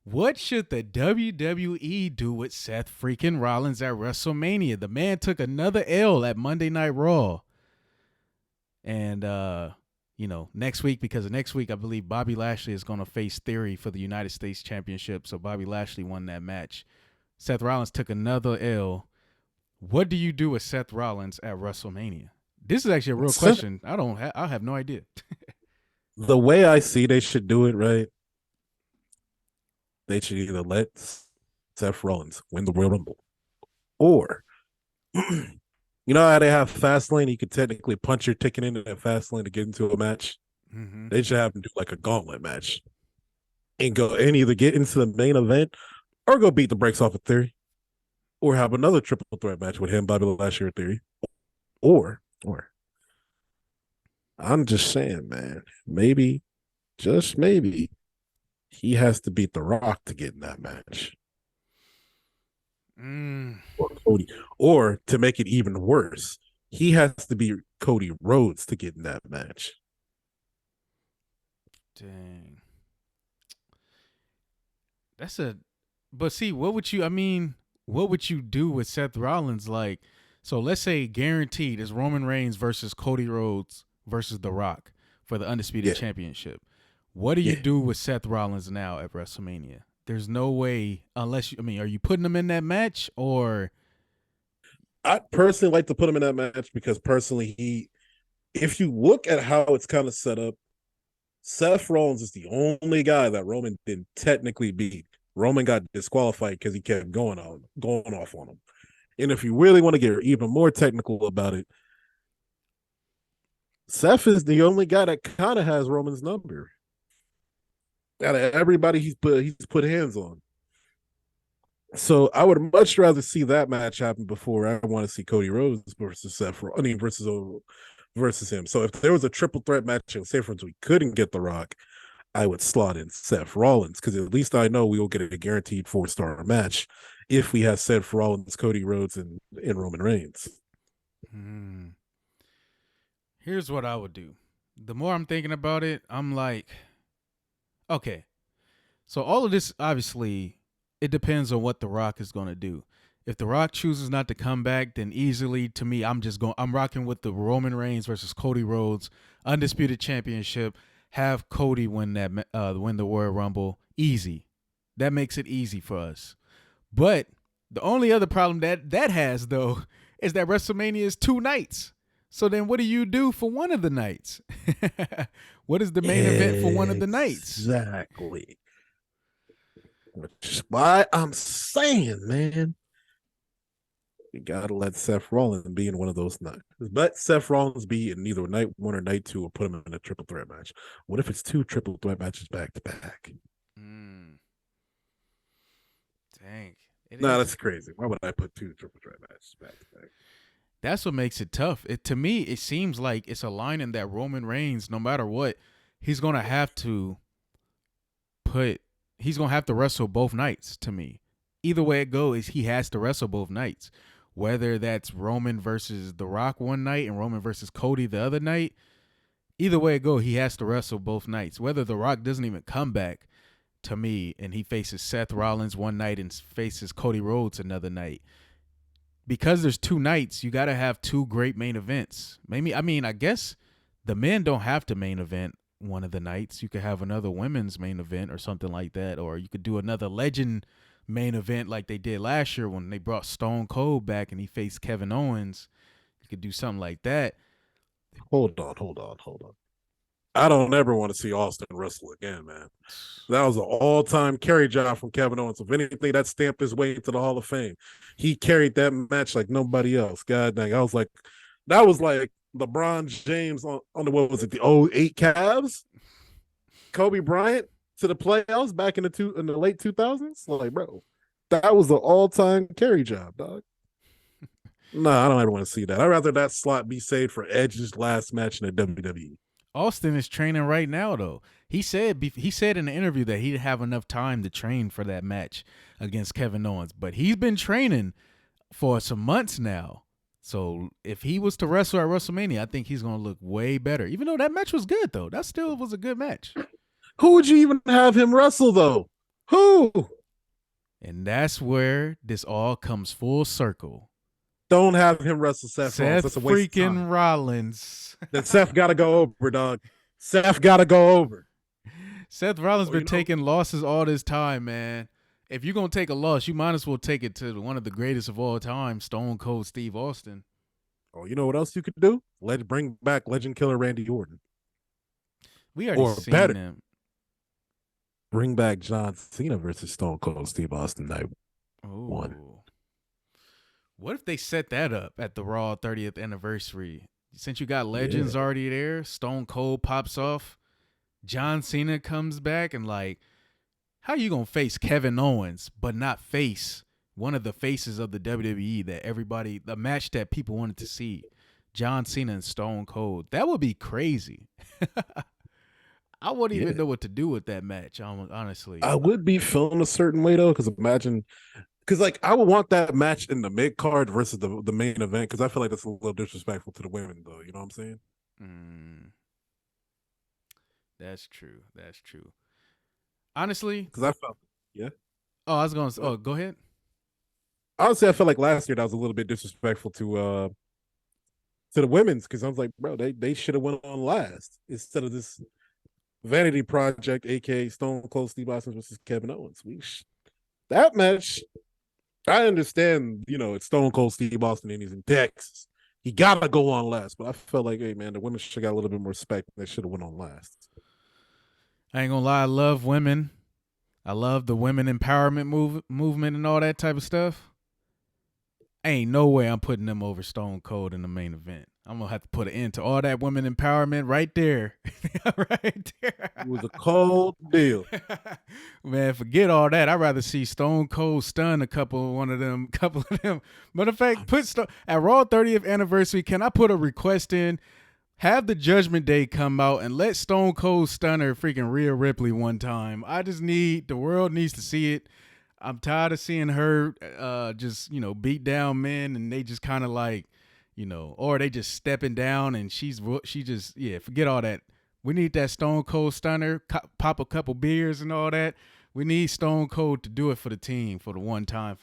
What should the WWE do with Seth freaking Rollins at WrestleMania? The man took another L at Monday Night Raw. And next week, because of next week, I believe Bobby Lashley is going to face Theory for the United States Championship. So Bobby Lashley won that match. Seth Rollins took another L. What do you do with Seth Rollins at WrestleMania? This is actually a real question. I have no idea. The way I see they should do it, right? They should either let Seth Rollins win the Royal Rumble, or you know how they have Fastlane? You could technically punch your ticket into that Fastlane to get into a match. Mm-hmm. They should have him do like a gauntlet match and either get into the main event or go beat the brakes off of Theory, or have another triple threat match with him, Bobby Lashley, or Theory, or I'm just saying, man, maybe, just maybe, he has to beat The Rock to get in that match. Or Cody. Or to make it even worse, he has to beat Cody Rhodes to get in that match. Dang. But see, what would you do with Seth Rollins? Like, so let's say guaranteed is Roman Reigns versus Cody Rhodes versus The Rock for the Undisputed Championship. What do you do with Seth Rollins now at WrestleMania? There's no way, unless are you putting him in that match, or? I personally like to put him in that match because personally, if you look at how it's kind of set up, Seth Rollins is the only guy that Roman didn't technically beat. Roman got disqualified because he kept going off on him. And if you really want to get even more technical about it, Seth is the only guy that kind of has Roman's number. Out of everybody he's put hands on. So I would much rather see that match happen before I want to see Cody Rhodes versus Seth. Versus him. So if there was a triple threat match, and say for instance we couldn't get The Rock, I would slot in Seth Rollins because at least I know we will get a guaranteed 4-star match if we have Seth Rollins, Cody Rhodes, and Roman Reigns. Here's what I would do. The more I'm thinking about it, I'm like, okay, so all of this, obviously, it depends on what The Rock is going to do. If The Rock chooses not to come back, then easily, to me, I'm rocking with the Roman Reigns versus Cody Rhodes Undisputed Championship. Have Cody win the Royal Rumble. Easy. That makes it easy for us. But the only other problem that has, though, is that WrestleMania is 2 nights. So then what do you do for one of the nights? What is the main event for one of the nights? Exactly. Which is why I'm saying, man, you gotta let Seth Rollins be in one of those nights. Let Seth Rollins be in either night 1 or night 2, or put him in a triple threat match. What if it's 2 triple threat matches back to back? Dang. That's crazy. Why would I put 2 triple threat matches back to back? That's what makes it tough. To me, it seems like it's a line in that Roman Reigns, no matter what, he's gonna have to wrestle both nights. To me, either way it goes, he has to wrestle both nights. Whether that's Roman versus The Rock one night and Roman versus Cody the other night, either way it goes, he has to wrestle both nights. Whether The Rock doesn't even come back, to me, and he faces Seth Rollins one night and faces Cody Rhodes another night. Because there's 2 nights, you got to have 2 great main events. I guess the men don't have to main event one of the nights. You could have another women's main event or something like that, or you could do another legend main event like they did last year when they brought Stone Cold back and he faced Kevin Owens. You could do something like that. Hold on. I don't ever want to see Austin wrestle again, man. That was an all-time carry job from Kevin Owens. If anything, that stamped his way into the Hall of Fame. He carried that match like nobody else. God dang. I was like, that was like LeBron James on the, what was it, the 08 Cavs? Kobe Bryant to the playoffs back in the late 2000s? Like, bro, that was the all-time carry job, dog. No, I don't ever want to see that. I'd rather that slot be saved for Edge's last match in the WWE. Austin is training right now, though. He said in the interview that he didn't have enough time to train for that match against Kevin Owens, but he's been training for some months now. So if he was to wrestle at WrestleMania, I think he's going to look way better. Even though that match was good, though. That still was a good match. Who would you even have him wrestle, though? Who? And that's where this all comes full circle. Don't have him wrestle Seth Rollins. That's a Seth waste of freaking time. Rollins. Then Seth got to go over, dog. Seth got to go over. Seth Rollins Oh, been taking losses all this time, man. If you're going to take a loss, you might as well take it to one of the greatest of all time, Stone Cold Steve Austin. Oh, you know what else you could do? Bring back Legend Killer Randy Orton. We already Or seen better, him. bring back John Cena versus Stone Cold Steve Austin night one. Ooh. What if they set that up at the Raw 30th anniversary? Since you got Legends already there, Stone Cold pops off, John Cena comes back, and like, how you gonna face Kevin Owens but not face one of the faces of the WWE that everybody, the match that people wanted to see, John Cena and Stone Cold? That would be crazy. I wouldn't even know what to do with that match, honestly. I would be feeling a certain way though, because imagine, because like I would want that match in the mid card versus the main event, because I feel like that's a little disrespectful to the women though. You know what I'm saying? That's true. That's true. Honestly, because I felt, yeah. Oh, I was going to. Oh, go ahead. Honestly, I felt like last year that was a little bit disrespectful to the women's, because I was like, bro, they should have went on last instead of this vanity project, aka Stone Cold Steve Austin versus Kevin Owens. That match, I understand, you know, it's Stone Cold Steve Austin and he's in Texas. He gotta go on last, but I felt like, hey man, the women should have got a little bit more respect. They should have went on last. I ain't gonna lie, I love women. I love the women empowerment movement and all that type of stuff. Ain't no way I'm putting them over Stone Cold in the main event. I'm gonna have to put an end to all that women empowerment right there. Right there. It was a cold deal. Man, forget all that. I'd rather see Stone Cold stun a couple of them. Matter of fact, at Raw 30th anniversary, can I put a request in? Have the Judgment Day come out and let Stone Cold stunner freaking Rhea Ripley one time. The world needs to see it. I'm tired of seeing her just, beat down men and they just kind of like, or they just stepping down and she just, forget all that. We need that Stone Cold stunner, pop a couple beers and all that. We need Stone Cold to do it for the team for the one time.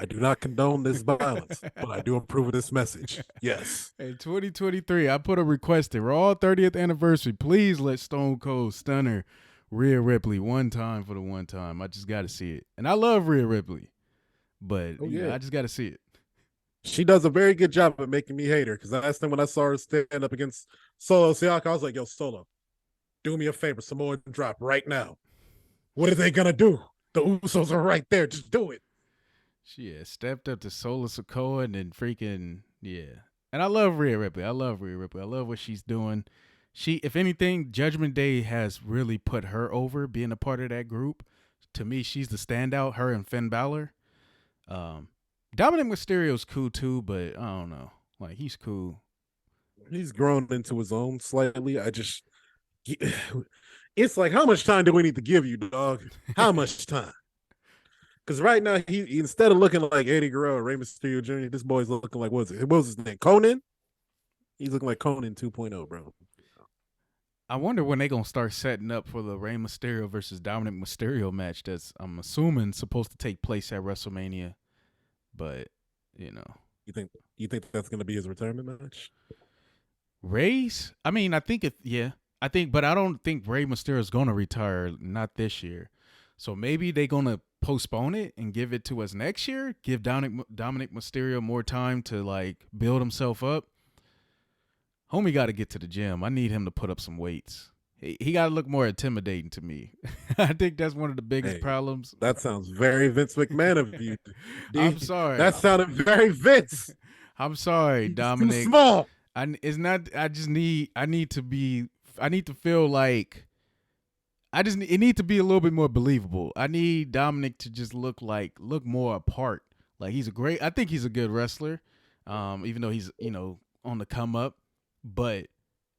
I do not condone this violence, but I do approve of this message. Yes. In 2023, I put a request in Raw 30th anniversary. Please let Stone Cold stunner Rhea Ripley one time for the one time. I just got to see it. And I love Rhea Ripley, but I just got to see it. She does a very good job of making me hate her, because last time when I saw her stand up against Solo Siaka, I was like, yo, Solo, do me a favor, Samoa drop right now. What are they going to do? The Usos are right there. Just do it. She stepped up to Solo Sikoa and then freaking, And I love Rhea Ripley. I love what she's doing. If anything, Judgment Day has really put her over being a part of that group. To me, she's the standout, her and Finn Balor. Dominic Mysterio's cool too, but I don't know. Like, he's cool. He's grown into his own slightly. It's like, how much time do we need to give you, dog? How much time? Because right now, he instead of looking like Eddie Guerrero, Rey Mysterio Jr., this boy's looking like, what was his name? Conan? He's looking like Conan 2.0, bro. I wonder when they're going to start setting up for the Rey Mysterio versus Dominic Mysterio match that's, I'm assuming, supposed to take place at WrestleMania. But, You think that's going to be his retirement match? Rey's? I mean, I think but I don't think Rey Mysterio is going to retire, not this year. So maybe they're going to postpone it and give it to us next year, give Dominic Mysterio more time to like build himself up. Homie got to get to the gym. I need him to put up some weights. He got to look more intimidating to me. I think that's one of the biggest problems. That sounds very Vince McMahon of you. I'm sorry. That sounded very Vince. I'm sorry, Dominic. Too small. I need to feel like it needs to be a little bit more believable. I need Dominic to just look more apart. Like, I think he's a good wrestler. Even though he's, on the come up, but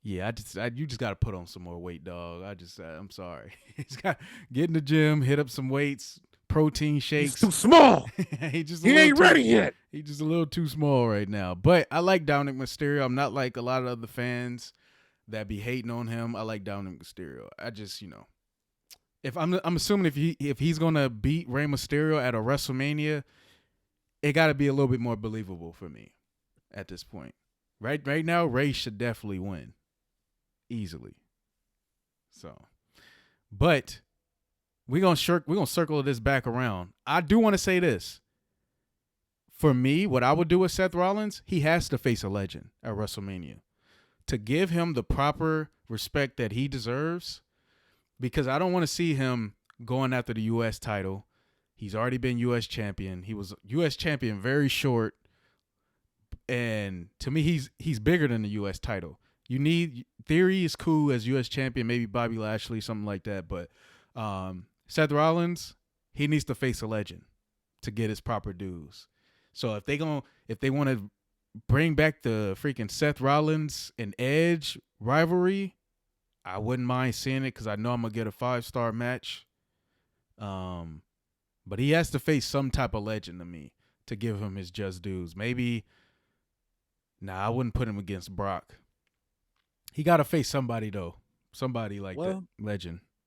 yeah, you just got to put on some more weight, dog. I'm sorry. He's got get in the gym, hit up some weights, protein shakes. He's too small. He ain't ready yet. He's just a little too small right now. But I like Dominic Mysterio. I'm not like a lot of other fans that be hating on him. I like Dominic Mysterio. I just, If I'm assuming if he's gonna beat Rey Mysterio at a WrestleMania, it got to be a little bit more believable for me at this point. Right now, Rey should definitely win easily. So, but we're gonna circle this back around. I do want to say this. For me, what I would do with Seth Rollins, he has to face a legend at WrestleMania to give him the proper respect that he deserves, because I don't want to see him going after the U.S. title. He's already been U.S. champion. He was U.S. champion very short, and to me, he's bigger than the U.S. title. You need Theory is cool as U.S. champion, maybe Bobby Lashley, something like that. But Seth Rollins, he needs to face a legend to get his proper dues. So if they want to bring back the freaking Seth Rollins and Edge rivalry, I wouldn't mind seeing it because I know I'm gonna get a 5-star match. But he has to face some type of legend to me to give him his just dues. Maybe, I wouldn't put him against Brock. He got to face somebody though, somebody like that legend.